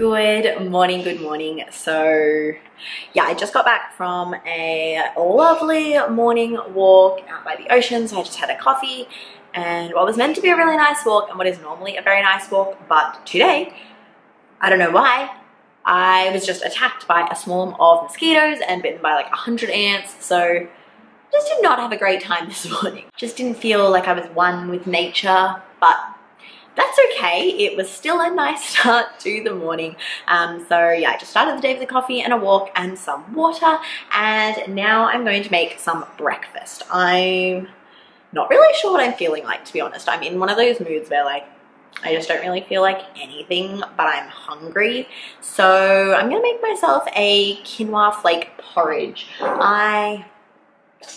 Good morning. So yeah, I just got back from a lovely morning walk out by the ocean. So I just had a coffee and what was meant to be a really nice walk and what is normally a very nice walk, but today, I don't know why, I was just attacked by a swarm of mosquitoes and bitten by like 100 ants. So just did not have a great time this morning. Just didn't feel like I was one with nature, but that's okay. It was still a nice start to the morning. So yeah, I just started the day with a coffee and a walk and some water, and now I'm going to make some breakfast. I'm not really sure what I'm feeling like, to be honest. I'm in one of those moods where like I just don't really feel like anything, but I'm hungry. So I'm gonna make myself a quinoa flake porridge. I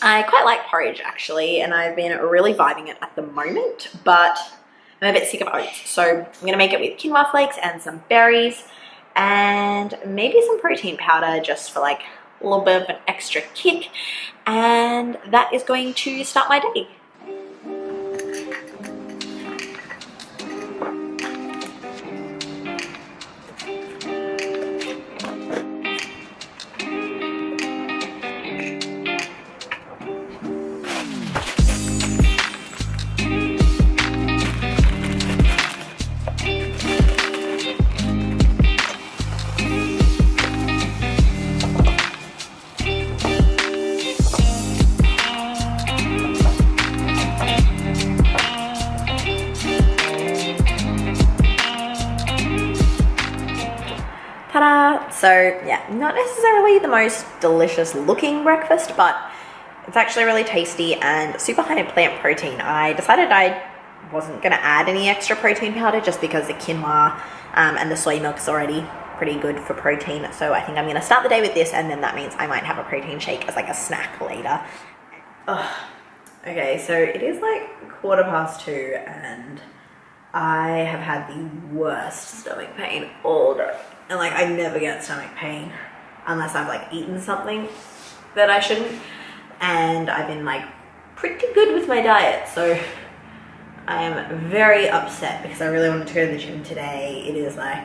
quite like porridge actually, and I've been really vibing it at the moment, but I'm a bit sick of oats. So I'm gonna make it with quinoa flakes and some berries and maybe some protein powder just for like a little bit of an extra kick. And that is going to start my day. Ta-da! So yeah, not necessarily the most delicious looking breakfast, but it's actually really tasty and super high in plant protein. I decided I wasn't gonna add any extra protein powder just because the quinoa and the soy milk is already pretty good for protein. So I think I'm gonna start the day with this, and then that means I might have a protein shake as like a snack later. Ugh. Okay, so it is like 2:15 and I have had the worst stomach pain all day. And like, I never get stomach pain unless I've like eaten something that I shouldn't. And I've been like pretty good with my diet. So I am very upset because I really wanted to go to the gym today. It is like,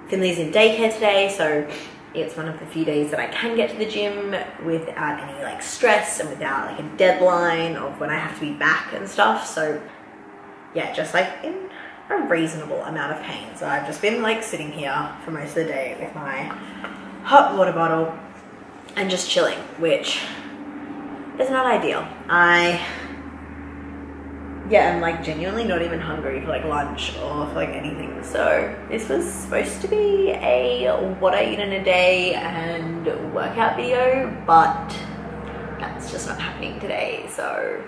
Finley's in daycare today. So it's one of the few days that I can get to the gym without any like stress and without like a deadline of when I have to be back and stuff. So yeah, just like in a reasonable amount of pain. So I've just been like sitting here for most of the day with my hot water bottle and just chilling, which is not ideal. I'm like genuinely not even hungry for like lunch or for like anything. So this was supposed to be a what I eat in a day and workout video, but that's just not happening today. So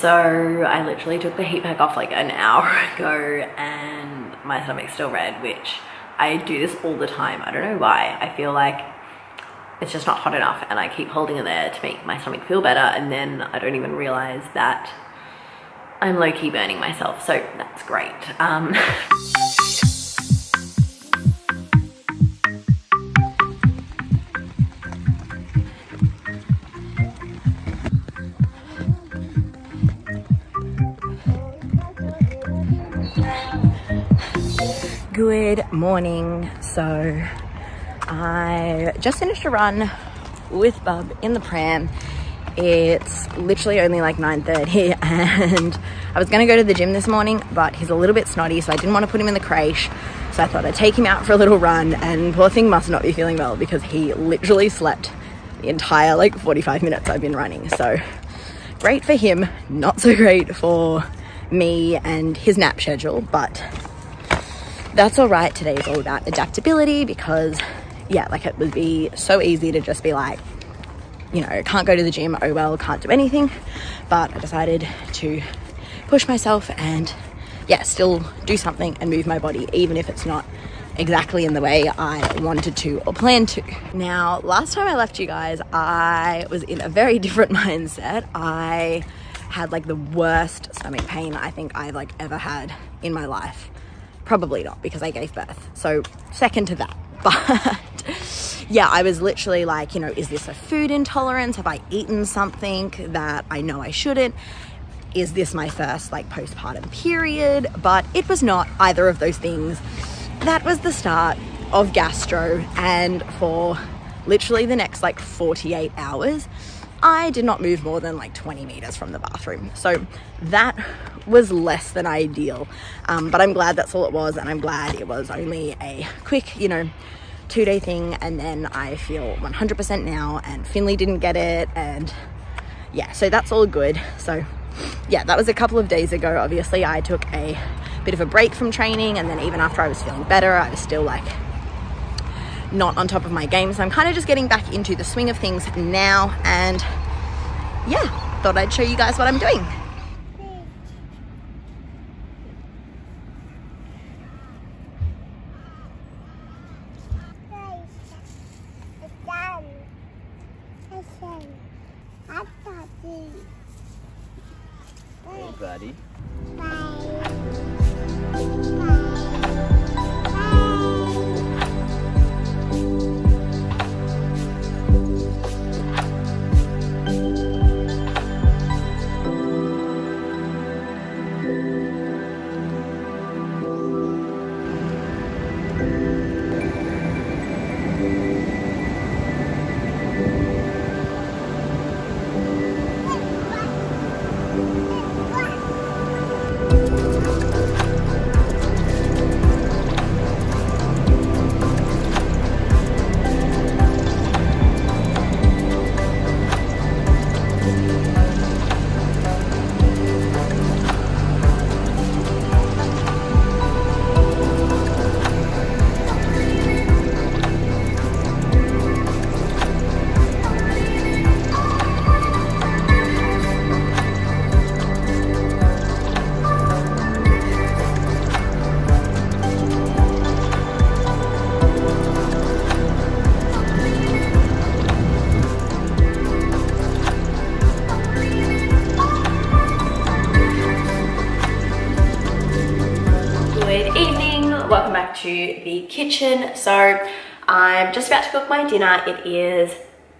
I literally took the heat pack off like an hour ago and my stomach's still red, which I do this all the time. I don't know why. I feel like it's just not hot enough and I keep holding it there to make my stomach feel better, and then I don't even realize that I'm low-key burning myself. So that's great. Good morning. So I just finished a run with Bub in the pram. It's literally only like 9:30 and I was gonna go to the gym this morning, but he's a little bit snotty, so I didn't want to put him in the crèche. So I thought I'd take him out for a little run, and poor thing must not be feeling well because he literally slept the entire like 45 minutes I've been running. So great for him, not so great for me and his nap schedule, but that's all right. Today is all about adaptability because yeah, like it would be so easy to just be like, you know, can't go to the gym, oh well, can't do anything. But I decided to push myself and yeah, still do something and move my body, even if it's not exactly in the way I wanted to or planned to. Now, last time I left you guys, I was in a very different mindset. I had like the worst stomach pain I think I've like ever had in my life. Probably not, because I gave birth. So second to that. But yeah, I was literally like, you know, is this a food intolerance? Have I eaten something that I know I shouldn't? is this my first like postpartum period? But it was not either of those things. That was the start of gastro, and for literally the next like 48 hours, I did not move more than like 20 meters from the bathroom. So that was less than ideal. But I'm glad that's all it was, and I'm glad it was only a quick, you know, 2-day thing, and then I feel 100% now, and Finley didn't get it, and yeah, so that's all good. So yeah, that was a couple of days ago. Obviously I took a bit of a break from training, and then even after I was feeling better, I was still like not on top of my game. So I'm kind of just getting back into the swing of things now, and yeah, thought I'd show you guys what I'm doing. Hey, buddy. Welcome back to the kitchen. So I'm just about to cook my dinner. It is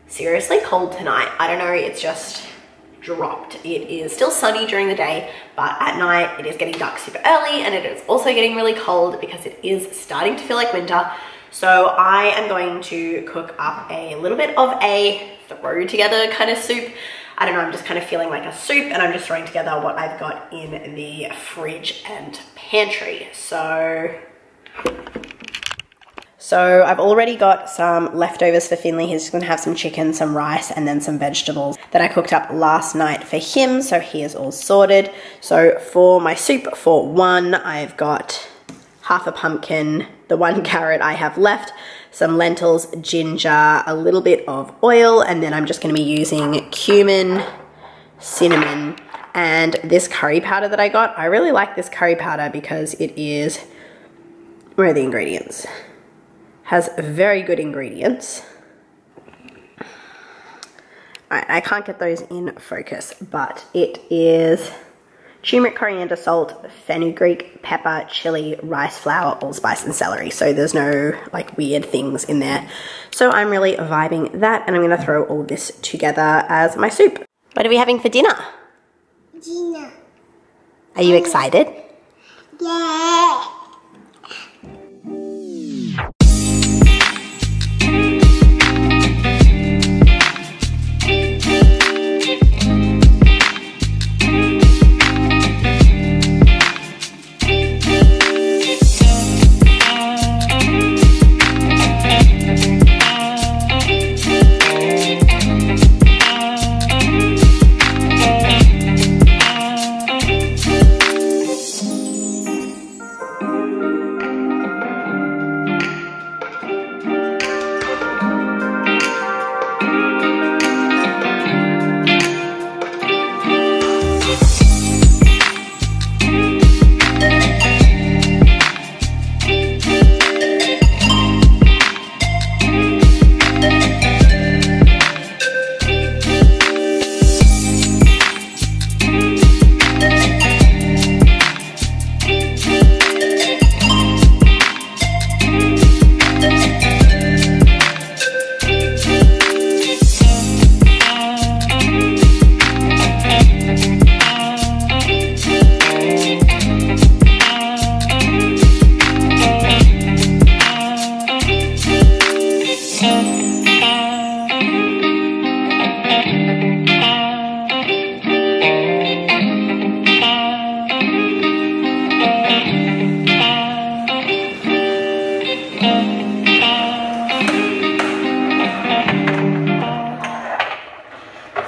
seriously cold tonight. I don't know, it's just dropped. It is still sunny during the day, but at night it is getting dark super early, and it is also getting really cold because it is starting to feel like winter. So I am going to cook up a little bit of a throw together kind of soup. I don't know, I'm just kind of feeling like a soup, and I'm just throwing together what I've got in the fridge and pantry. So I've already got some leftovers for Finley. He's just gonna have some chicken, some rice, and then some vegetables that I cooked up last night for him. So he is all sorted. So for my soup, for one, I've got half a pumpkin, the 1 carrot I have left, some lentils, ginger, a little bit of oil, and then I'm just gonna be using cumin, cinnamon, and this curry powder that I got. I really like this curry powder because it is, where are the ingredients? Has very good ingredients. All right, I can't get those in focus, but it is turmeric, coriander, salt, fenugreek, pepper, chili, rice flour, allspice, and celery. So there's no like weird things in there. So I'm really vibing that, and I'm gonna throw all this together as my soup. What are we having for dinner? Dinner. Are you excited? Yeah.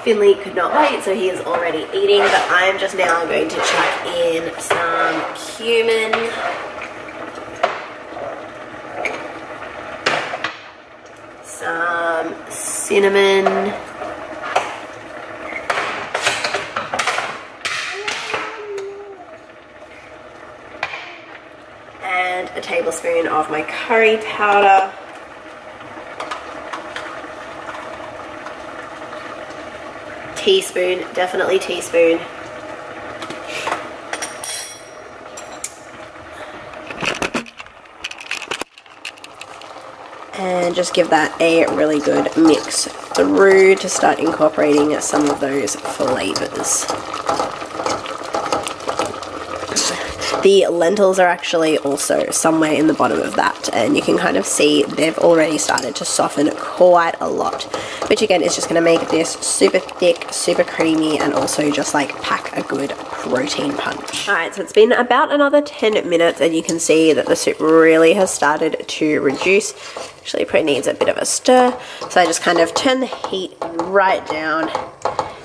Finley could not wait, so he is already eating, but I'm just now going to chuck in some cumin, some cinnamon, and a tablespoon of my curry powder. Teaspoon, definitely teaspoon. And just give that a really good mix through to start incorporating some of those flavors. The lentils are actually also somewhere in the bottom of that, and you can kind of see they've already started to soften quite a lot, which again is just going to make this super thick, super creamy, and also just like pack a good protein punch. Alright, so it's been about another 10 minutes and you can see that the soup really has started to reduce. Actually probably needs a bit of a stir, so I just kind of turned the heat right down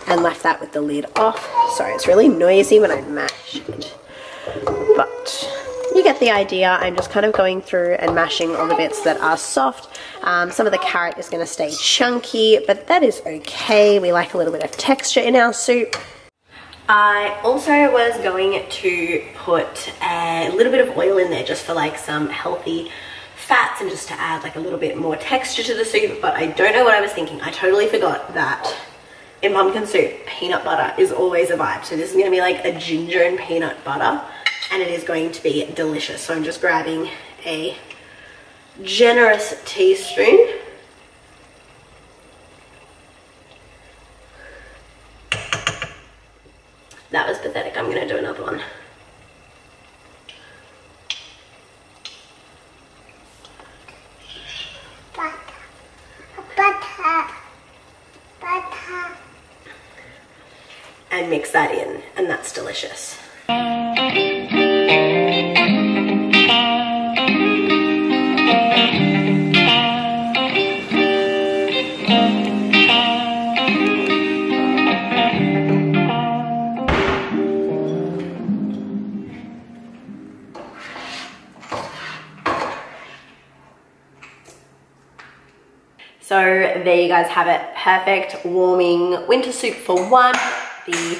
and left that with the lid off. Sorry, it's really noisy when I mash it, but you get the idea. I'm just kind of going through and mashing all the bits that are soft. Some of the carrot is going to stay chunky, but that is okay. We like a little bit of texture in our soup. I also was going to put a little bit of oil in there just for like some healthy fats and just to add like a little bit more texture to the soup, but I don't know what I was thinking. I totally forgot that in pumpkin soup, peanut butter is always a vibe. So this is going to be like a ginger and peanut butter, and it is going to be delicious. So I'm just grabbing a generous teaspoon. That was pathetic. I'm going to do another one. And mix that in, and that's delicious. So there you guys have it. Perfect warming winter soup for one. The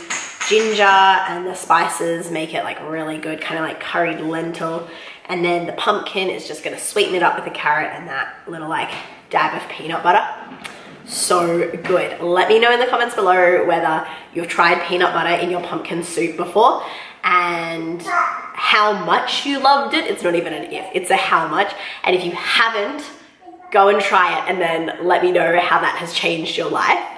ginger and the spices make it like really good, kind of like curried lentil. And then the pumpkin is just gonna sweeten it up with the carrot and that little like dab of peanut butter. So good. Let me know in the comments below whether you've tried peanut butter in your pumpkin soup before and how much you loved it. It's not even an if, it's a how much. And if you haven't, go and try it and then let me know how that has changed your life.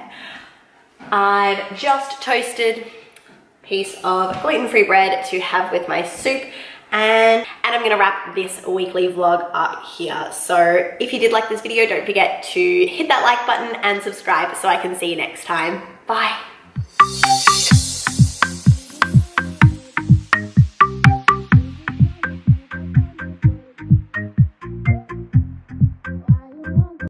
I've just toasted a piece of gluten-free bread to have with my soup, and I'm gonna wrap this weekly vlog up here. So if you did like this video, don't forget to hit that like button and subscribe so I can see you next time. Bye.